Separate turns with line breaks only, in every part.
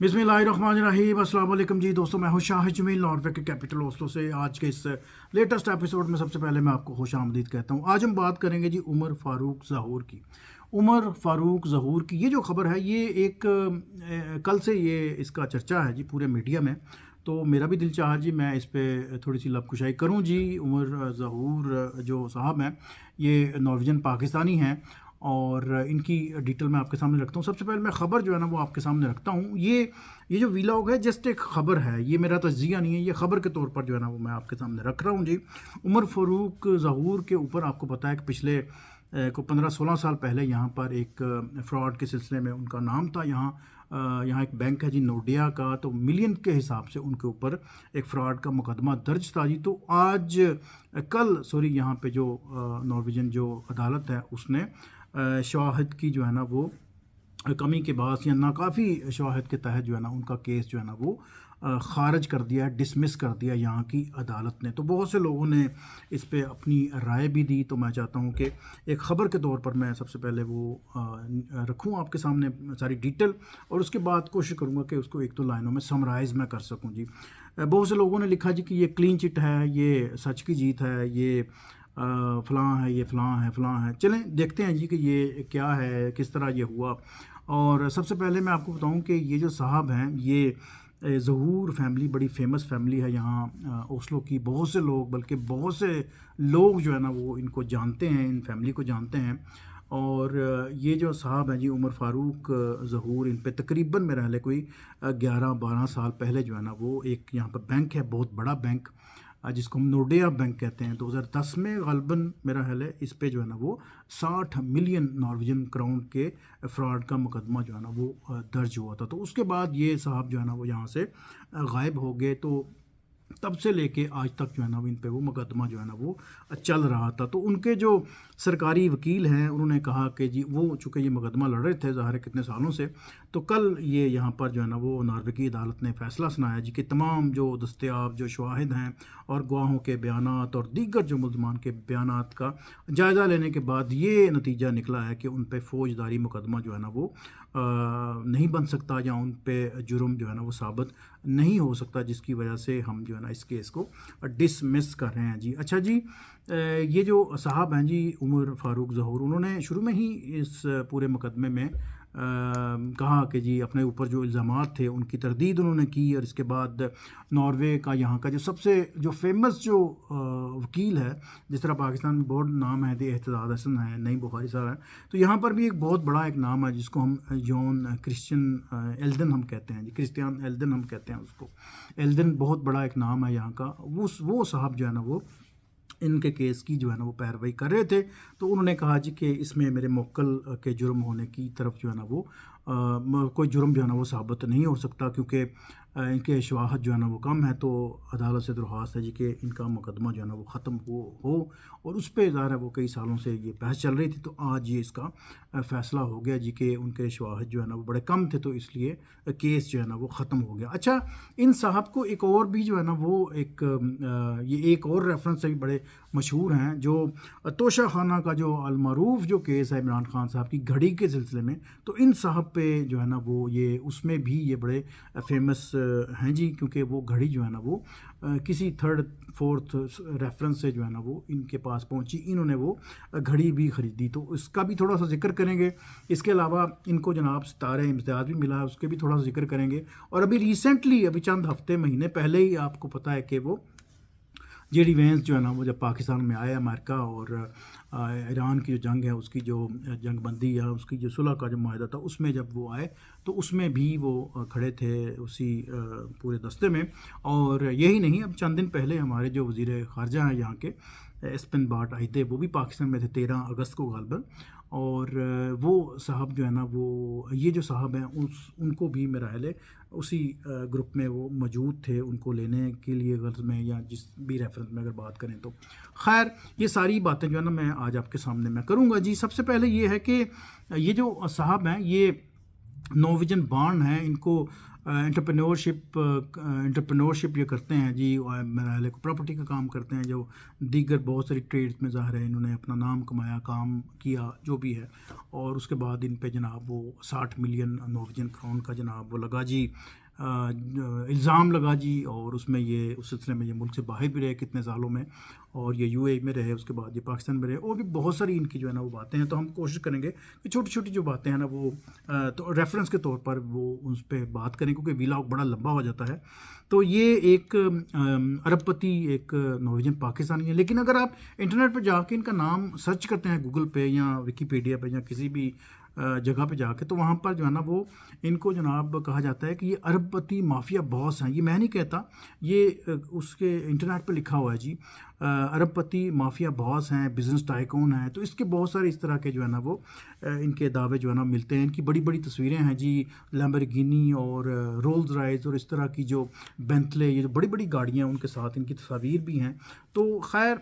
बिस्मिल्लाहिर्रहमानिर्रहीम। अस्सलाम वालेकुम जी दोस्तों, मैं हूं शाहिद जमील नॉर्वे के कैपिटल ओस्लो से। आज के इस लेटेस्ट एपिसोड में सबसे पहले मैं आपको खुश आमदीद कहता हूं। आज हम बात करेंगे जी उमर फ़ारूक ज़हूर की। उमर फ़ारूक ज़हूर की ये जो खबर है, ये एक कल से ये इसका चर्चा है जी पूरे मीडिया में। तो मेरा भी दिल चाहा जी मैं इस पर थोड़ी सी लबकुशाई करूँ जी। उमर ज़हूर जो साहब हैं, ये नॉर्वेजन पाकिस्तानी हैं और इनकी डिटेल मैं आपके सामने रखता हूँ। सबसे पहले मैं ख़बर जो है ना वो आपके सामने रखता हूँ। ये जो वीलॉग है जस्ट एक ख़बर है, ये मेरा तज्ज़िया नहीं है, ये ख़बर के तौर पर जो है ना वो मैं आपके सामने रख रहा हूँ जी। उमर फ़ारूक ज़हूर के ऊपर आपको पता है कि पिछले को 15-16 साल पहले यहाँ पर एक फ़्रॉड के सिलसिले में उनका नाम था। यहाँ एक बैंक है जी नोडिया का, तो मिलियन के हिसाब से उनके ऊपर एक फ़्रॉड का मुकदमा दर्ज था जी। तो आज यहाँ पे जो नॉर्वेजन जो अदालत है उसने शवाहिद की जो है ना वो कमी के बाद या नाकाफ़ी शवाहिद के तहत जो है ना उनका केस जो है ना वो ख़ारिज कर दिया, डिसमिस कर दिया यहाँ की अदालत ने। तो बहुत से लोगों ने इस पे अपनी राय भी दी। तो मैं चाहता हूँ कि एक ख़बर के तौर पर मैं सबसे पहले वो रखूँ आपके सामने सारी डिटेल, और उसके बाद कोशिश करूँगा कि उसको एक दो लाइनों में समराइज़ मैं कर सकूँ जी। बहुत से लोगों ने लिखा जी कि ये क्लीन चिट है, ये सच की जीत है, ये फ़लाँ है, ये फ़लाँ है, फ़लाँ है। चलें देखते हैं जी कि ये क्या है, किस तरह ये हुआ। और सबसे पहले मैं आपको बताऊं कि ये जो साहब हैं, ये ज़हूर फैमिली बड़ी फेमस फैमिली है यहाँ ओस्लो की। बहुत से लोग, बल्कि बहुत से लोग जो है ना वो इनको जानते हैं, इन फैमिली को जानते हैं। और ये जो साहब हैं जी उमर फ़ारूक ज़हूर, इन पे तकरीबन मेरा ख्याल है कोई 11-12 साल पहले जो है ना वो एक यहाँ पर बैंक है, बहुत बड़ा बैंक, जिसको हम नोडिया बैंक कहते हैं। 2010 में ग़ालिबन मेरा ख्याल है इस पे जो है ना वो 60 मिलियन नॉर्वेजन क्राउन के फ्रॉड का मुकदमा जो है ना वो दर्ज हुआ था। तो उसके बाद ये साहब जो है ना वो यहाँ से गायब हो गए। तो तब से लेके आज तक जो है ना इन पे वो मुकदमा जो है ना वो चल रहा था। तो उनके जो सरकारी वकील हैं उन्होंने कहा कि जी वो चूँकि ये मुकदमा लड़ रहे थे ज़ाहिर है कितने सालों से, तो कल ये यहाँ पर जो है ना वो नॉर्वे की अदालत ने फ़ैसला सुनाया जी कि तमाम जो दस्तयाब जो शवाहिद हैं और गवाहों के बयानात और दीगर जो मुल्ज़मान के बयानात का जायज़ा लेने के बाद ये नतीजा निकला है कि उन पर फ़ौजदारी मुकदमा जो है ना वो नहीं बन सकता, या उन पे जुर्म जो है ना वो साबित नहीं हो सकता, जिसकी वजह से हम जो है ना इस केस को डिसमिस कर रहे हैं जी। अच्छा जी, ये जो साहब हैं जी उमर फ़ारूक ज़हूर, उन्होंने शुरू में ही इस पूरे मुकदमे में कहा कि जी अपने ऊपर जो इल्ज़ामात थे उनकी तरदीद उन्होंने की। और इसके बाद नॉर्वे का यहाँ का जो सबसे जो फेमस जो वकील है, जिस तरह पाकिस्तान में बहुत नाम है, एहतजाज हसन है, नई बुखारी साहब हैं, तो यहाँ पर भी एक बहुत बड़ा एक नाम है जिसको हम जॉन क्रिश्चियन एल्दन हम कहते हैं जी, क्रिस्टियन एल्दन हम कहते हैं उसको। एल्दन बहुत बड़ा एक नाम है यहाँ का। वो साहब जो है ना वो इनके केस की जो है ना वो पैरवाई कर रहे थे। तो उन्होंने कहा जी कि इसमें मेरे मुवक्किल के जुर्म होने की तरफ जो है ना वो कोई जुर्म जो है ना वो साबित नहीं हो सकता, क्योंकि इनके शवाहद जो है ना वो कम है। तो अदालत से दरख्वास्त है जी कि इनका मुकदमा जो है ना वो ख़त्म हो। और उस पर ज़ाहिर है वो कई सालों से ये बहस चल रही थी। तो आज ये इसका फ़ैसला हो गया जी कि उनके शवाहद जो है ना वो बड़े कम थे, तो इसलिए केस जो है ना वो ख़त्म हो गया। अच्छा, इन साहब को एक और भी जो है ना वो ये एक और रेफरेंस से भी बड़े मशहूर हैं, जो तोशा खाना का जो अलमारूफ जो केस है इमरान खान साहब की घड़ी के सिलसिले में। तो इन साहब पे जो है ना वो ये उसमें भी ये बड़े फेमस हैं जी, क्योंकि वो घड़ी जो है ना वो किसी थर्ड फोर्थ रेफरेंस से जो है ना वो इनके पास पहुंची, इन्होंने वो घड़ी भी ख़रीदी। तो इसका भी थोड़ा सा जिक्र करेंगे। इसके अलावा इनको जनाब सितारे इम्तियाज़ भी मिला है, उसके भी थोड़ा सा जिक्र करेंगे। और अभी रिसेंटली अभी चंद हफ्ते महीने पहले ही आपको पता है कि वो जेडी वेंस जो है ना वो जब पाकिस्तान में आया, अमेरिका और ईरान की जो जंग है उसकी जो जंग बंदी या उसकी जो सुलह का जो माहिदा था उसमें जब वो आए, तो उसमें भी वो खड़े थे उसी पूरे दस्ते में। और यही नहीं, अब चंद दिन पहले हमारे जो वज़ीर ख़ारजा हैं यहाँ के एस्पेन बाट आए थे, वो भी पाकिस्तान में थे 13 अगस्त को ग़ालिबन। और वो साहब जो है ना वो ये जो साहब हैं उनको भी मेरा ख्याल है उसी ग्रुप में वो मौजूद थे, उनको लेने के लिए गर्ज में या जिस भी रेफरेंस में अगर बात करें तो। खैर ये सारी बातें जो है ना मैं आज आपके सामने मैं करूँगा जी। सबसे पहले ये है कि ये जो साहब हैं ये नॉर्वेजन बार्न हैं, इनको انٹرپرینورشپ یہ کرتے ہیں جی، میرا خیال ہے پراپرٹی کا کام کرتے ہیں، جو دیگر بہت ساری ٹریڈز میں ظاہر ہے انہوں نے اپنا نام کمایا، کام کیا جو بھی ہے، اور اس کے بعد ان پہ جناب وہ 60 ملین نارویجن کرون کا جناب وہ لگا جی، الزام لگا جی، اور اس میں یہ اس سلسلے میں یہ ملک سے باہر بھی رہے کتنے سالوں میں، اور یہ یو اے میں رہے، اس کے بعد یہ پاکستان میں رہے، اور بھی بہت ساری ان کی جو ہے نا وہ باتیں ہیں. تو ہم کوشش کریں گے کہ چھوٹی چھوٹی جو باتیں ہیں نا وہ تو ریفرنس کے طور پر وہ اس پہ بات کریں، کیونکہ ویلاگ بڑا لمبا ہو جاتا ہے. تو یہ ایک ارب پتی ایک نارویجن پاکستانی ہے، لیکن اگر آپ انٹرنیٹ پہ جا کے ان کا نام سرچ کرتے ہیں گوگل پہ یا ویکیپیڈیا پہ یا کسی بھی جگہ پہ جا کے، تو وہاں پر جو ہے نا وہ ان کو جناب کہا جاتا ہے کہ یہ ارب پتی مافیا باس ہیں. یہ میں نہیں کہتا، یہ اس کے انٹرنیٹ پہ لکھا ہوا ہے جی، ارب پتی مافیا باس ہیں، بزنس ٹائکون ہیں. تو اس کے بہت سارے اس طرح کے جو ہے نا وہ ان کے دعوے جو ہے نا ملتے ہیں. ان کی بڑی بڑی تصویریں ہیں جی، لیمبرگینی اور رولز رائز اور اس طرح کی جو بینتلے، یہ جو بڑی بڑی گاڑیاں ان کے ساتھ ان کی تصاویر بھی ہیں. تو خیر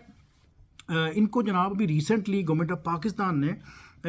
ان کو جناب ابھی ریسنٹلی گورنمنٹ آف پاکستان نے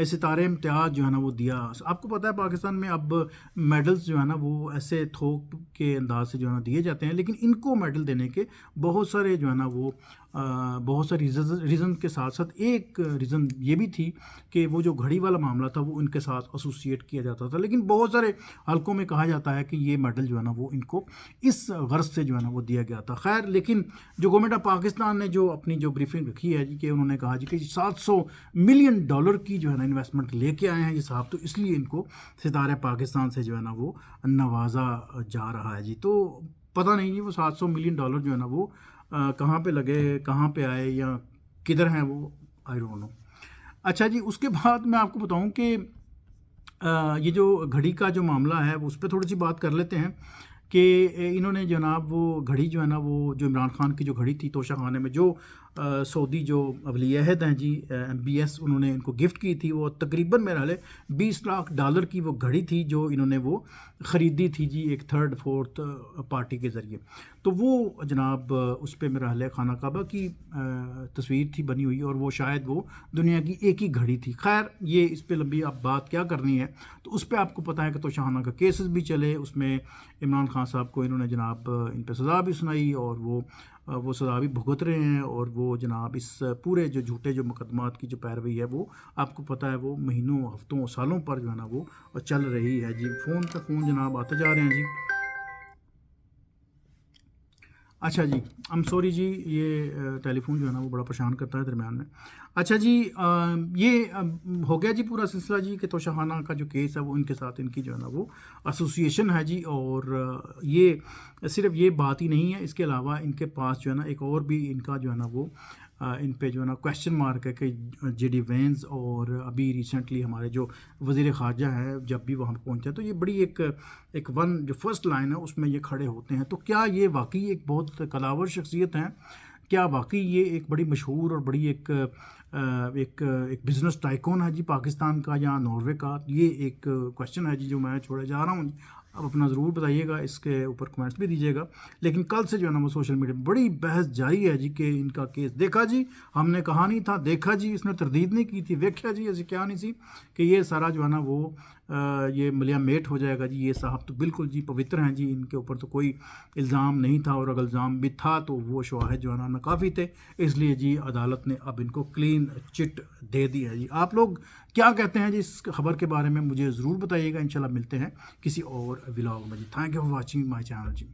ستارے امتیاز جو ہے نا وہ دیا. آپ کو پتہ ہے پاکستان میں اب میڈلز جو ہے نا وہ ایسے تھوک کے انداز سے جو ہے نا دیے جاتے ہیں، لیکن ان کو میڈل دینے کے بہت سارے جو ہے نا وہ بہت ساری ریزن کے ساتھ ساتھ ایک ریزن یہ بھی تھی کہ وہ جو گھڑی والا معاملہ تھا وہ ان کے ساتھ ایسوسیٹ کیا جاتا تھا. لیکن بہت سارے حلقوں میں کہا جاتا ہے کہ یہ میڈل جو ہے نا وہ ان کو اس غرض سے جو ہے نا وہ دیا گیا تھا. خیر لیکن جو گورنمنٹ آف پاکستان نے جو اپنی جو بریفنگ رکھی ہے جی، کہ انہوں نے کہا جی کہ $700 ملین کی جو ہے نا انویسٹمنٹ لے کے آئے ہیں یہ صاحب، تو اس لیے ان کو ستارے پاکستان سے جو ہے نا وہ نوازا جا رہا ہے جی. تو پتہ نہیں جی وہ $700 ملین جو ہے نا وہ کہاں پہ لگے، کہاں پہ آئے یا کدھر ہیں وہ، آئی ڈونٹ نو. اچھا جی، اس کے بعد میں آپ کو بتاؤں کہ یہ جو گھڑی کا جو معاملہ ہے اس پہ تھوڑی سی بات کر لیتے ہیں کہ انہوں نے جناب وہ گھڑی جو ہے نا وہ جو عمران خان کی جو گھڑی تھی توشہ خانے میں، جو سعودی جو ولی عہد ہیں جی MBS، انہوں نے ان کو گفٹ کی تھی، وہ تقریباً میرا حال ہے $20 لاکھ کی وہ گھڑی تھی جو انہوں نے وہ خریدی تھی جی ایک تھرڈ فورتھ پارٹی کے ذریعے. تو وہ جناب اس پہ میرا حال ہے خانہ کعبہ کی تصویر تھی بنی ہوئی، اور وہ شاید وہ دنیا کی ایک ہی گھڑی تھی. خیر یہ اس پہ لمبی اب بات کیا کرنی ہے. تو اس پہ آپ کو پتہ ہے کہ توشہ خانہ کا کیسز بھی چلے، اس میں عمران خان صاحب کو انہوں نے جناب ان پہ سزا بھی سنائی، اور وہ سزا بھی بھگت رہے ہیں، اور وہ جناب اس پورے جو جھوٹے جو مقدمات کی جو پیروی ہے وہ آپ کو پتہ ہے وہ مہینوں ہفتوں سالوں پر جو ہے نا وہ چل رہی ہے جی. فون پہ فون جناب آتے جا رہے ہیں جی. اچھا جی، ایم سوری جی، یہ ٹیلی فون جو ہے نا وہ بڑا پریشان کرتا ہے درمیان میں. اچھا جی، یہ ہو گیا جی پورا سلسلہ جی کہ توشہ خانہ کا جو کیس ہے وہ ان کے ساتھ ان کی جو ہے نا وہ ایسوسیشن ہے جی. اور یہ صرف یہ بات ہی نہیں ہے، اس کے علاوہ ان کے پاس جو ہے نا ایک اور بھی ان کا جو ہے نا وہ ان پہ جو ہے نا کویشچن مارک ہے کہ جے ڈی وینز اور ابھی ریسنٹلی ہمارے جو وزیر خارجہ ہے جب بھی وہاں پہ پہنچے تو یہ بڑی ایک جو فرسٹ لائن ہے اس میں یہ کھڑے ہوتے ہیں. تو کیا یہ واقعی ایک بہت کلاور شخصیت ہیں؟ کیا واقعی یہ ایک بڑی مشہور اور بڑی ایک بزنس ٹائکون ہے جی پاکستان کا یا ناروے کا؟ یہ ایک کویشچن ہے جی جو میں چھوڑے جا رہا ہوں. اب اپنا ضرور بتائیے گا، اس کے اوپر کمنٹس بھی دیجیے گا. لیکن کل سے جو ہے نا وہ سوشل میڈیا میں بڑی بحث جاری ہے جی کہ ان کا کیس دیکھا جی ہم نے کہا نہیں تھا، دیکھا جی اس نے تردید نہیں کی تھی، دیکھا جی ایسی کیا نہیں سی کہ یہ سارا جو ہے نا وہ یہ ملیا میٹ ہو جائے گا جی. یہ صاحب تو بالکل جی پوتر ہیں جی، ان کے اوپر تو کوئی الزام نہیں تھا، اور اگر الزام بھی تھا تو وہ شواہد جو ہے نا کافی تھے. اس لیے جی عدالت نے اب ان کو کلین چٹ دے دی ہے جی. آپ لوگ کیا کہتے ہیں جی اس خبر کے بارے میں؟ مجھے ضرور بتائیے گا. انشاءاللہ ملتے ہیں کسی اور ولاگ میں جی. Thank you for watching my channel G.